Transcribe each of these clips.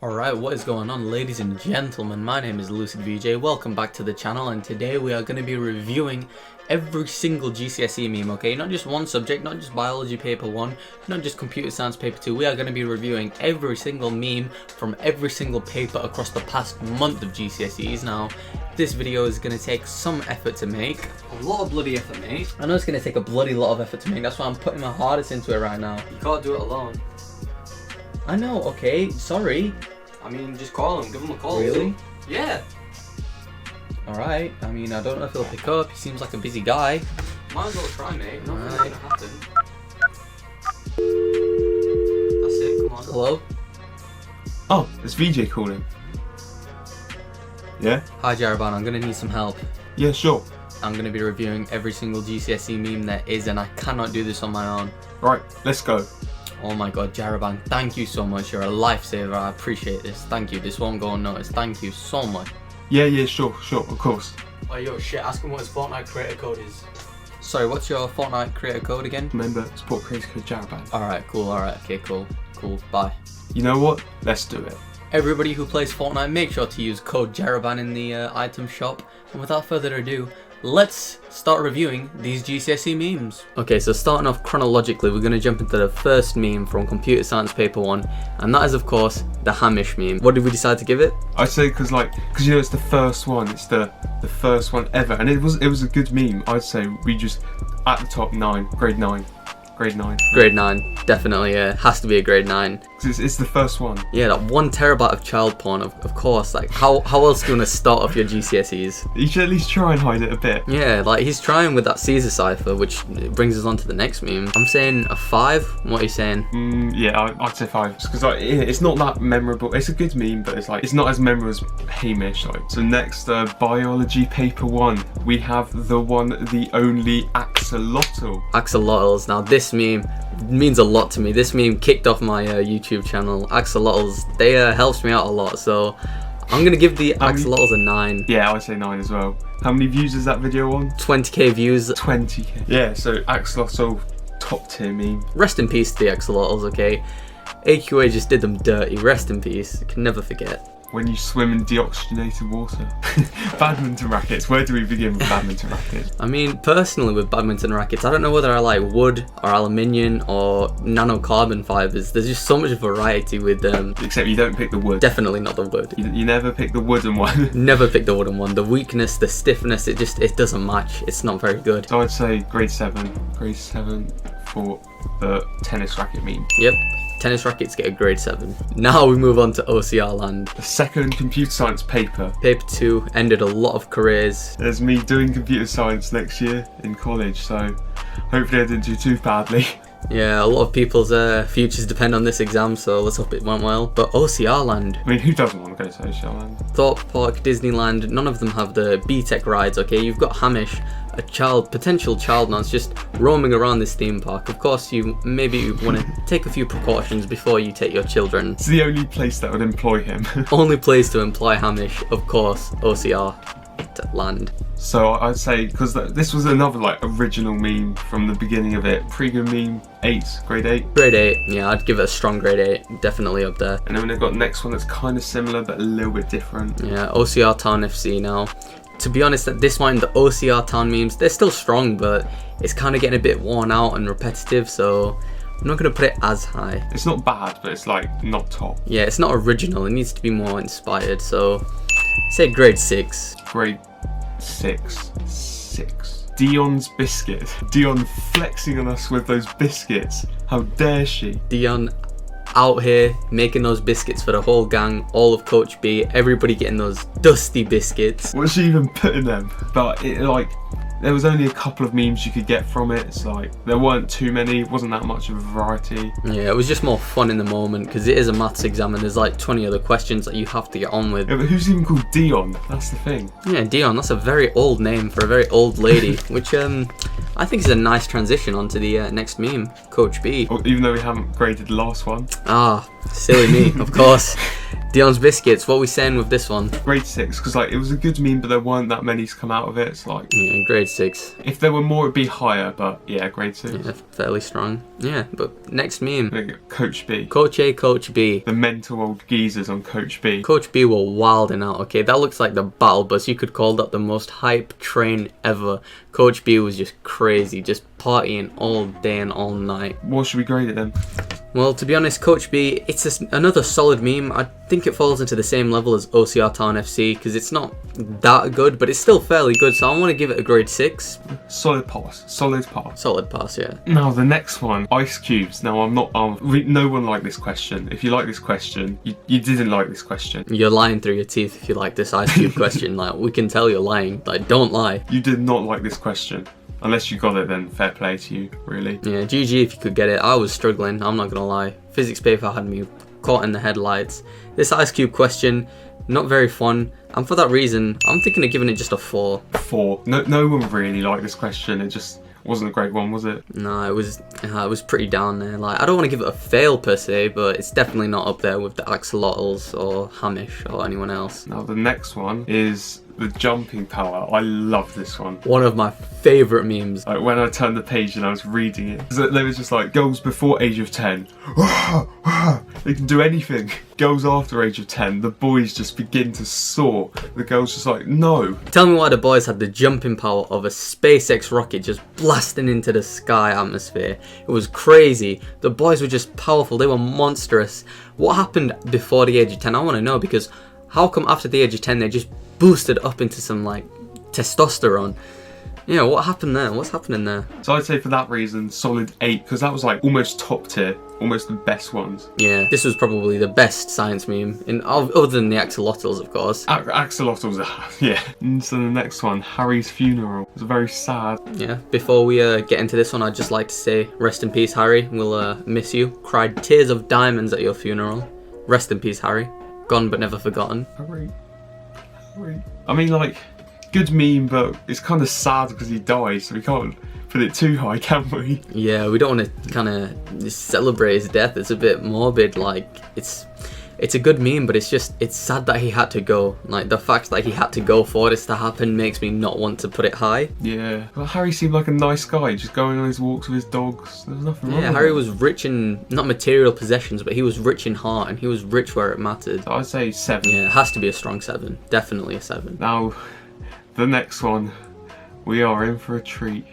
Alright, what is going on, ladies and gentlemen? My name is Lucid Vijay. Welcome back to the channel, and today we are going to be reviewing every single GCSE meme, okay? Not just one subject, not just biology paper 1, not just computer science paper 2. We are going to be reviewing every single meme from every single paper across the past month of GCSEs. Now, this video is going to take some effort to make. A lot of bloody effort, mate. I know it's going to take a bloody lot of effort to make. That's why I'm putting my hardest into it right now. You can't do it alone. I know, okay, sorry. I mean, just call him, give him a call. Really? Yeah. Alright, I mean, I don't know if he'll pick up. He seems like a busy guy. Might as well try, mate. Nothing's gonna happen. That's it, come on. Hello? Oh, it's VJ calling. Yeah? Hi Jaraban, I'm gonna need some help. Yeah, sure. I'm gonna be reviewing every single GCSE meme there is, and I cannot do this on my own. Right, let's go. Oh my god, Jaraban, thank you so much. You're a lifesaver. I appreciate this. Thank you. This won't go unnoticed. Thank you so much. Yeah, sure, of course. Oh, yo, shit, ask him what his Fortnite creator code is. Sorry, what's your Fortnite creator code again? Remember, support creator code Jaraban. Alright, cool, alright, okay, cool, bye. You know what? Let's do it. Everybody who plays Fortnite, make sure to use code Jaraban in the item shop. And without further ado, let's start reviewing these GCSE memes. Okay, so starting off chronologically, we're going to jump into the first meme from computer science paper 1, and that is of course the Hamish meme. What did we decide to give it? I'd say because you know it's the first one, it's the first one ever, and it was a good meme. I'd say we just at the top 9, grade 9. Grade 9, definitely, yeah. Has to be a grade 9. It's the first one. Yeah, that 1 terabyte of child porn, of course. Like, how else do you want to start off your GCSEs? You should at least try and hide it a bit. Yeah, like he's trying with that Caesar cipher, which brings us on to the next meme. I'm saying a 5. What are you saying? Yeah, I'd say 5. Because it's not that memorable. It's a good meme, but it's not as memorable as Hamish. So next, biology paper 1, we have the one, the only axolotl. Axolotls. Now this meme means a lot to me. This meme kicked off my YouTube channel. Axolotls, they helps me out a lot, so I'm gonna give the axolotls a 9. Yeah, I'd say 9 as well. How many views is that video on? 20k views. 20k. Yeah, so axolotl, top tier meme. Rest in peace to the axolotls, okay? AQA just did them dirty. Rest in peace. Can never forget. When you swim in deoxygenated water. Badminton rackets. Where do we begin with badminton rackets? I mean, personally with badminton rackets, I don't know whether I like wood or aluminium or nanocarbon fibers. There's just so much variety with them. Except you don't pick the wood. Definitely not the wood. You never pick the wooden one. Never pick the wooden one. The weakness, the stiffness, it doesn't match. It's not very good. So I'd say grade 7. Grade 7 for the tennis racket meme. Yep. Tennis rackets get a grade 7. Now we move on to OCR land. The second computer science paper. Paper 2 ended a lot of careers. There's me doing computer science next year in college, so hopefully I didn't do too badly. Yeah, a lot of people's futures depend on this exam, so let's hope it went well. But OCR land. I mean, who doesn't want to go to OCR land? Thorpe Park, Disneyland, none of them have the B-Tech rides, okay? You've got Hamish, a potential child nurse, just roaming around this theme park. Of course, you maybe want to take a few precautions before you take your children. It's the only place that would employ him. Only place to employ Hamish, of course, OCR land. So I'd say, because this was another original meme from the beginning of it. Pretty good meme. 8, grade 8. Grade 8, yeah, I'd give it a strong grade 8. Definitely up there. And then we've got next one that's kind of similar but a little bit different. Yeah, OCR Town FC now. To be honest, at this point, the OCR Town memes, they're still strong, but it's kind of getting a bit worn out and repetitive, so I'm not going to put it as high. It's not bad, but it's not top. Yeah, it's not original. It needs to be more inspired, so say grade 6. Grade 6. Dion's biscuit. Dion flexing on us with those biscuits. How dare she? Dion out here making those biscuits for the whole gang, all of Coach B, everybody getting those dusty biscuits. What's she even putting them? But there was only a couple of memes you could get from it. It's there weren't too many, it wasn't that much of a variety. Yeah, it was just more fun in the moment because it is a maths exam and there's 20 other questions that you have to get on with. Yeah, but who's even called Dion? That's the thing. Yeah, Dion, that's a very old name for a very old lady, which I think is a nice transition onto the next meme, Coach B. Even though we haven't graded the last one. Ah, silly me, of course. Dion's Biscuits, what are we saying with this one? Grade 6, because like it was a good meme, but there weren't that many to come out of it. It's like, Yeah, grade 6. if there were more, it'd be higher, but yeah, grade 6. Yeah, fairly strong. Yeah, but next meme. Coach B. Coach A, Coach B. The mental old geezers on Coach B. Coach B were wilding out, okay? That looks like the battle bus. You could call that the most hype train ever. Coach B was just crazy, just partying all day and all night. What should we grade it then? Well, to be honest, Coach B, it's another solid meme. I think it falls into the same level as OCR Town FC because it's not that good, but it's still fairly good. So I want to give it a grade 6. Solid pass. Solid pass. Solid pass, yeah. Now the next one, Ice Cubes. Now I'm not. No one liked this question. If you like this question, you didn't like this question. You're lying through your teeth if you like this Ice Cube question. Like, we can tell you're lying. Like, don't lie. You did not like this question. Unless you got it, then fair play to you, really. Yeah, GG if you could get it. I was struggling, I'm not gonna lie. Physics paper had me caught in the headlights. This Ice Cube question, not very fun. And for that reason, I'm thinking of giving it just a 4. 4. No one really liked this question. It just wasn't a great one, was it? No, it was pretty down there. Like, I don't want to give it a fail per se, but it's definitely not up there with the Axolotls or Hamish or anyone else. Now the next one is the jumping power. I love this one. One of my favourite memes. Like when I turned the page and I was reading it, there was just like girls before age of 10. They can do anything. Girls after age of 10, the boys just begin to soar. The girls just like, no. Tell me why the boys had the jumping power of a SpaceX rocket just blasting into the sky atmosphere. It was crazy. The boys were just powerful. They were monstrous. What happened before the age of 10? I want to know, because how come after the age of 10 they just boosted up into some like testosterone? Yeah, what happened there? What's happening there? So I'd say for that reason, solid 8, because that was like almost top tier, almost the best ones. Yeah, this was probably the best science meme, other than the axolotls, of course. Axolotls, yeah. And so the next one, Harry's funeral. It's very sad. Yeah, before we get into this one, I'd just like to say, rest in peace, Harry. We'll miss you. Cried tears of diamonds at your funeral. Rest in peace, Harry. Gone but never forgotten. Harry. I mean, like, good meme, but it's kind of sad because he died, so we can't put it too high, can we? Yeah, we don't want to kind of celebrate his death. It's a bit morbid. Like, it's a good meme, but it's sad that he had to go. Like, the fact that he had to go for this to happen makes me not want to put it high. Yeah, well, Harry seemed like a nice guy, just going on his walks with his dogs. There was nothing wrong with Harry it. was rich in, not material possessions, but he was rich in heart, and he was rich where it mattered. So I'd say 7. Yeah, it has to be a strong 7. Definitely a 7. Now, the next one, we are in for a treat.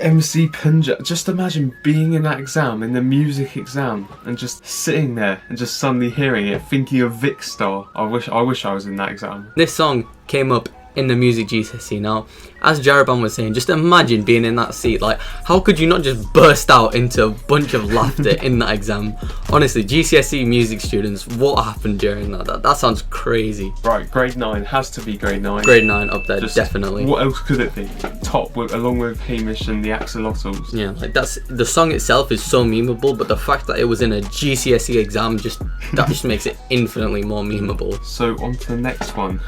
MC Punja. Just imagine being in that exam, in the music exam, and just sitting there and just suddenly hearing it, thinking of Vic Star. I wish I was in that exam. This song came up in the music GCSE. Now, as Jaraban was saying, just imagine being in that seat. Like, how could you not just burst out into a bunch of laughter in that exam? Honestly, GCSE music students, what happened during that? That sounds crazy. Right, grade 9 has to be grade 9. Grade 9 up there, Just, definitely. What else could it be? Top, along with Hamish and the Axolotls. Yeah, like the song itself is so memeable, but the fact that it was in a GCSE exam that just makes it infinitely more memeable. So on to the next one.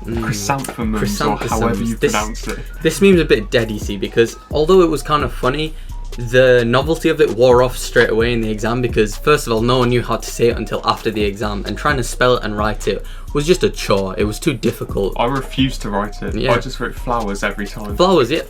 Chrysanthemums, or however you pronounce it. This meme's a bit dead, you see, because although it was kind of funny, the novelty of it wore off straight away in the exam, because first of all, no one knew how to say it until after the exam, and trying to spell it and write it was just a chore. It was too difficult. I refused to write it. Yeah. I just wrote flowers every time. Flowers, yeah.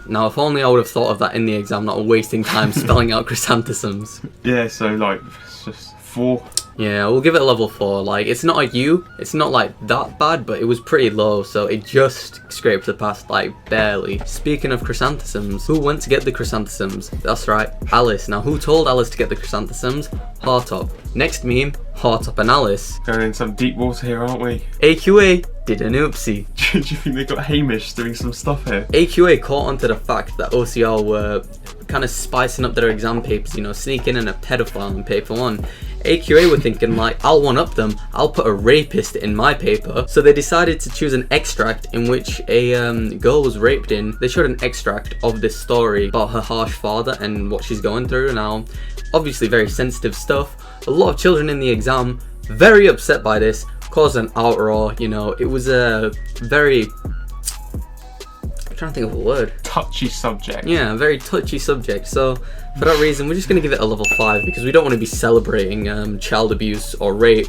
Now, if only I would have thought of that in the exam, not wasting time spelling out chrysanthemums. Yeah, so like, it's just 4. Yeah, we'll give it a level 4. Like, it's not like it's not like that bad, but it was pretty low, so it just scraped the past, like, barely. Speaking of chrysanthemums, who went to get the chrysanthemums? That's right, Alice. Now, who told Alice to get the chrysanthemums? Hartop. Next meme, Hartop and Alice. Going in some deep water here, aren't we? AQA did an oopsie. Do you think they got Hamish doing some stuff here? AQA caught onto the fact that OCR were kind of spicing up their exam papers, you know, sneaking in a pedophile in paper 1. AQA were thinking like, I'll one-up them, I'll put a rapist in my paper. So they decided to choose an extract in which a girl was raped in. They showed an extract of this story about her harsh father and what she's going through. Now, obviously very sensitive stuff. A lot of children in the exam very upset by this, caused an outroar. You know, it was a very, I'm trying to think of a word. Touchy subject. Yeah, a very touchy subject. So for that reason, we're just gonna give it a level 5 because we don't want to be celebrating child abuse or rape.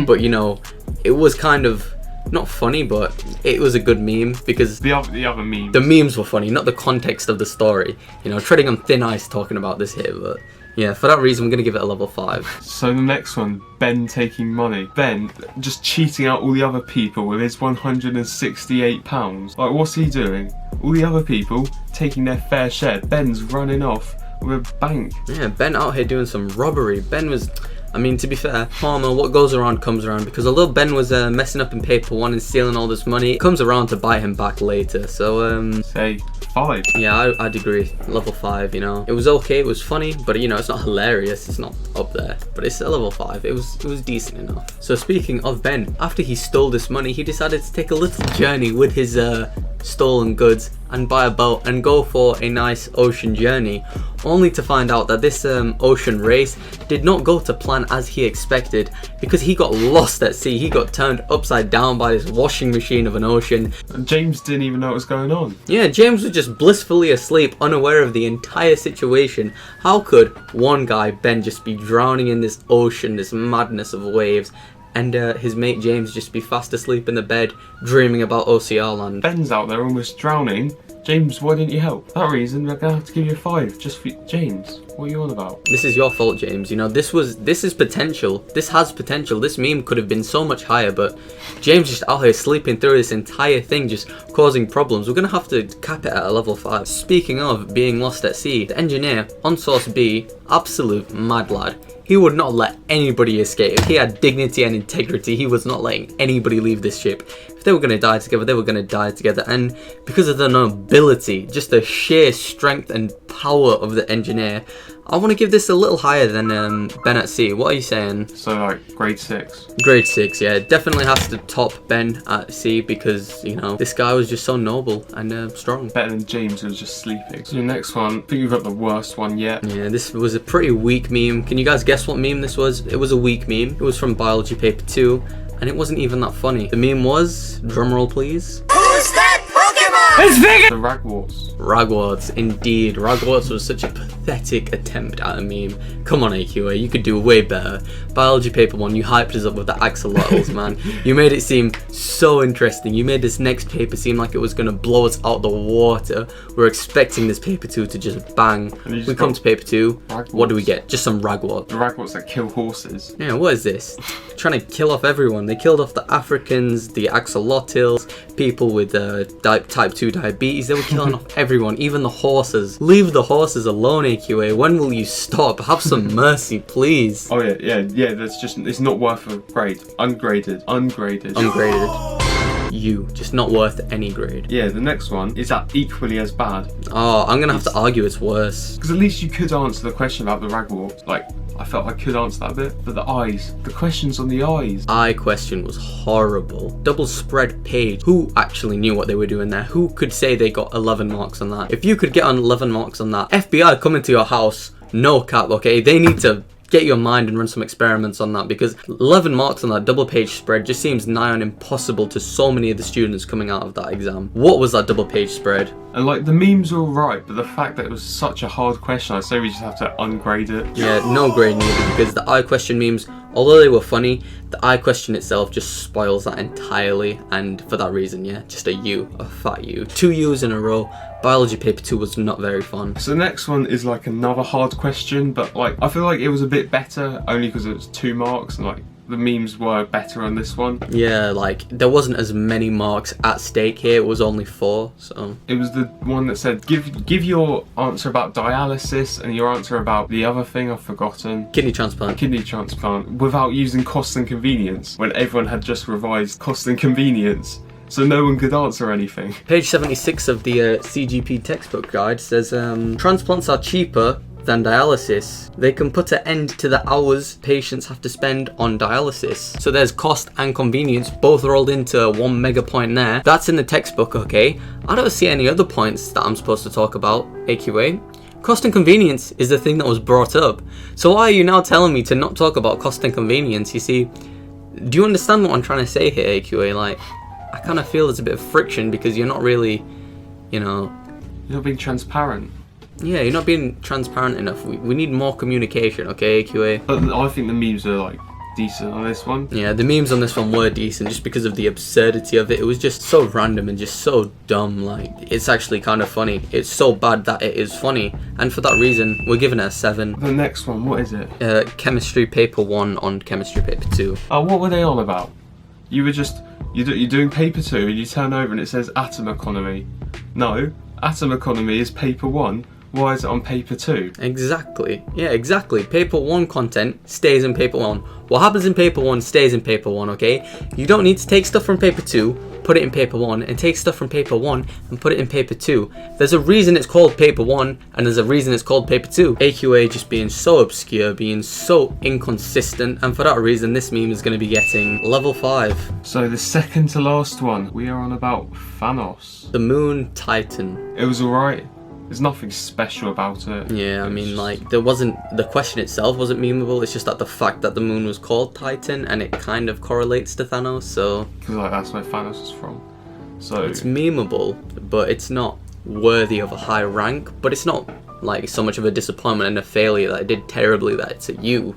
But you know, it was kind of not funny, but it was a good meme because the other memes. The memes were funny, not the context of the story. You know, treading on thin ice talking about this here, but yeah, for that reason, we're going to give it a level 5. So the next one, Ben taking money. Ben just cheating out all the other people with his £168. Like, what's he doing? All the other people taking their fair share. Ben's running off with a bank. Yeah, Ben out here doing some robbery. Ben was, I mean, to be fair, karma, what goes around comes around, because although Ben was messing up in paper 1 and stealing all this money, it comes around to bite him back later. So say 5. Yeah, I'd agree. Level 5, you know. It was okay, it was funny, but you know, it's not hilarious, it's not up there. But it's a level 5, it was decent enough. So speaking of Ben, after he stole this money, he decided to take a little journey with his stolen goods and buy a boat and go for a nice ocean journey, only to find out that this ocean race did not go to plan as he expected, because he got lost at sea. He got turned upside down by this washing machine of an ocean. And James didn't even know what was going on. Yeah, James was just blissfully asleep, unaware of the entire situation. How could one guy, Ben, just be drowning in this ocean, this madness of waves, and his mate James just be fast asleep in the bed, dreaming about OCR land? Ben's out there almost drowning. James, why didn't you help? For that reason, we're gonna have to give you a 5 just for James. What are you on about? This is your fault, James. You know, this is potential. This has potential. This meme could have been so much higher, but James just out here sleeping through this entire thing, just causing problems. We're gonna have to cap it at a level 5. Speaking of being lost at sea, the engineer on Source B, absolute mad lad. He would not let anybody escape. He had dignity and integrity. He was not letting anybody leave this ship. If they were going to die together, they were going to die together. And because of the nobility, just the sheer strength and power of the engineer, I want to give this a little higher than Ben at Sea. What are you saying? So like grade 6. Grade 6, yeah. Definitely has to top Ben at Sea because, you know, this guy was just so noble and strong. Better than James, who was just sleeping. So the next one, I think we've got the worst one yet. Yeah, this was a pretty weak meme. Can you guys guess what meme this was? It was a weak meme. It was from Biology Paper 2, and it wasn't even that funny. The meme was, drumroll please, Who's that Pokemon? It's bigger! The Ragwarts. Ragwarts, indeed. Ragwarts was such a pathetic attempt at a meme. Come on, AQA, you could do way better. Biology Paper 1, you hyped us up with the axolotls, man. You made it seem so interesting. You made this next paper seem like it was going to blow us out the water. We're expecting this Paper 2 to just bang. We come to Paper 2, Ragwarts. What do we get? Just some Ragwarts. The Ragwarts that kill horses. Yeah, what is this? Trying to kill off everyone. They killed off the Africans, the axolotls, people with type 2 diabetes. They were killing off everyone, even the horses. Leave the horses alone, AQA. When will you stop? Have some mercy, please. Oh yeah, that's just, it's not worth a grade. Ungraded. You, just not worth any grade. Yeah, the next one is that equally as bad. Oh, I'm gonna have to argue it's worse. Because at least you could answer the question about the Ragwort. Like, I felt I could answer that bit. But the eyes, the questions on the eyes. Eye question was horrible. Double spread page. Who actually knew what they were doing there? Who could say they got 11 marks on that? If you could get on 11 marks on that, FBI coming to your house, no cap, okay? They need to get your mind and run some experiments on that, because 11 marks on that double page spread just seems nigh on impossible to so many of the students coming out of that exam. What was that double page spread? And like, the memes were alright, but the fact that it was such a hard question, I'd say we just have to ungrade it. Yeah, no grade needed, because the eye question memes, although they were funny, the eye question itself just spoils that entirely, and for that reason, yeah, just a U, a fat U. 2 U's in a row. Biology Paper 2 was not very fun. So the next one is like another hard question, but like, I feel like it was a bit better only because it was 2 marks, and like, the memes were better on this one. Yeah, like, there wasn't as many marks at stake here, it was only 4, so. It was the one that said, give your answer about dialysis and your answer about the other thing I've forgotten. Kidney transplant. Kidney transplant, without using cost and convenience, when everyone had just revised cost and convenience. So no one could answer anything. Page 76 of the CGP textbook guide says, transplants are cheaper than dialysis. They can put an end to the hours patients have to spend on dialysis. So there's cost and convenience both rolled into one mega point there. That's in the textbook, okay? I don't see any other points that I'm supposed to talk about, AQA. Cost and convenience is the thing that was brought up. So why are you now telling me to not talk about cost and convenience? You see, do you understand what I'm trying to say here, AQA? Like, I kind of feel there's a bit of friction because you're not really, you know... You're not being transparent. Yeah, you're not being transparent enough. We need more communication, okay, AQA? But I think the memes are like decent on this one. Yeah, the memes on this one were decent just because of the absurdity of it. It was just so random and just so dumb. Like, it's actually kind of funny. It's so bad that it is funny. And for that reason, we're giving it a 7. The next one, what is it? Chemistry paper 1 on chemistry paper 2. Oh, what were they on about? You were just... You're doing paper 2 and you turn over and it says atom economy. No, atom economy is paper 1. Why is it on paper 2? Exactly. Yeah, exactly. Paper 1 content stays in paper 1. What happens in paper 1 stays in paper 1, okay? You don't need to take stuff from paper 2, put it in paper 1, and take stuff from paper 1 and put it in paper 2. There's a reason it's called paper 1, and there's a reason it's called paper 2. AQA just being so obscure, being so inconsistent, and for that reason, this meme is going to be getting level 5. So the second to last one, we are on about Thanos. The Moon Titan. It was alright. There's nothing special about it. Yeah, I mean, like, there wasn't, the question itself wasn't memeable, it's just that the fact that the moon was called Titan and it kind of correlates to Thanos, so... Because, like, that's where Thanos is from. So... It's memeable, but it's not worthy of a high rank, but it's not, like, so much of a disappointment and a failure that it did terribly that it's a U.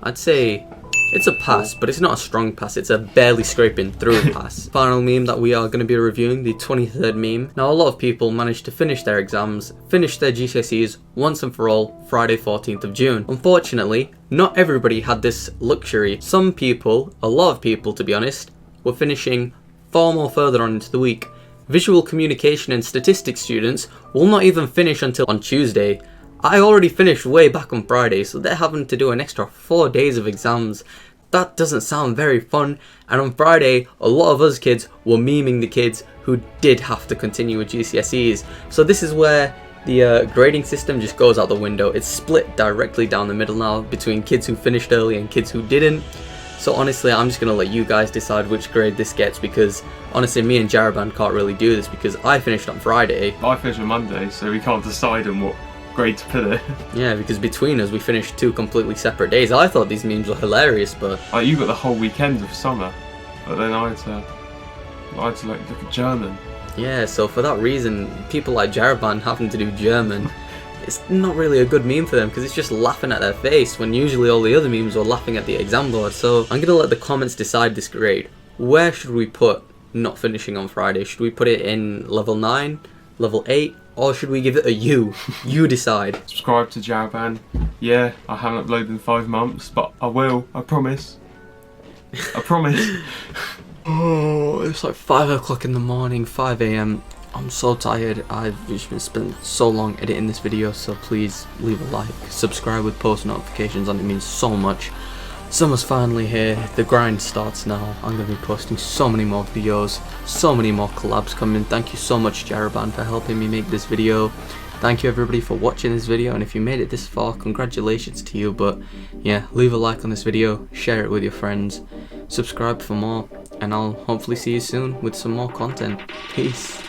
I'd say... It's a pass, but it's not a strong pass. It's a barely scraping through pass. Final meme that we are going to be reviewing, the 23rd meme. Now, a lot of people managed to finish their exams, finish their GCSEs once and for all Friday 14th of June. Unfortunately, not everybody had this luxury. Some people, a lot of people to be honest, were finishing far more further on into the week. Visual communication and statistics students will not even finish until on Tuesday. I already finished way back on Friday, so they're having to do an extra 4 days of exams. That doesn't sound very fun, and on Friday, a lot of us kids were memeing the kids who did have to continue with GCSEs. So this is where the grading system just goes out the window. It's split directly down the middle now between kids who finished early and kids who didn't. So honestly, I'm just going to let you guys decide which grade this gets, because honestly, me and Jaraban can't really do this because I finished on Friday. I finished on Monday, so we can't decide on what grade to put it. Yeah, because between us we finished 2 completely separate days. I thought these memes were hilarious, but... You got the whole weekend of summer, but then I had to like look at German. Yeah, so for that reason, people like Jaraban having to do German, it's not really a good meme for them because it's just laughing at their face when usually all the other memes were laughing at the exam board. So I'm gonna let the comments decide this grade. Where should we put not finishing on Friday? Should we put it in level 9, level 8? Or should we give it a U? You decide. Subscribe to Jaraban. Yeah, I haven't uploaded in 5 months, but I will. I promise. I promise. Oh, it's like 5 o'clock in the morning, 5 AM. I'm so tired. I've just been spending so long editing this video, so please leave a like. Subscribe with post notifications on, it means so much. Summer's finally here, the grind starts now. I'm going to be posting so many more videos, so many more collabs coming. Thank you so much Jaraban for helping me make this video. Thank you everybody for watching this video, and if you made it this far, congratulations to you. But yeah, leave a like on this video, share it with your friends, subscribe for more, and I'll hopefully see you soon with some more content. Peace.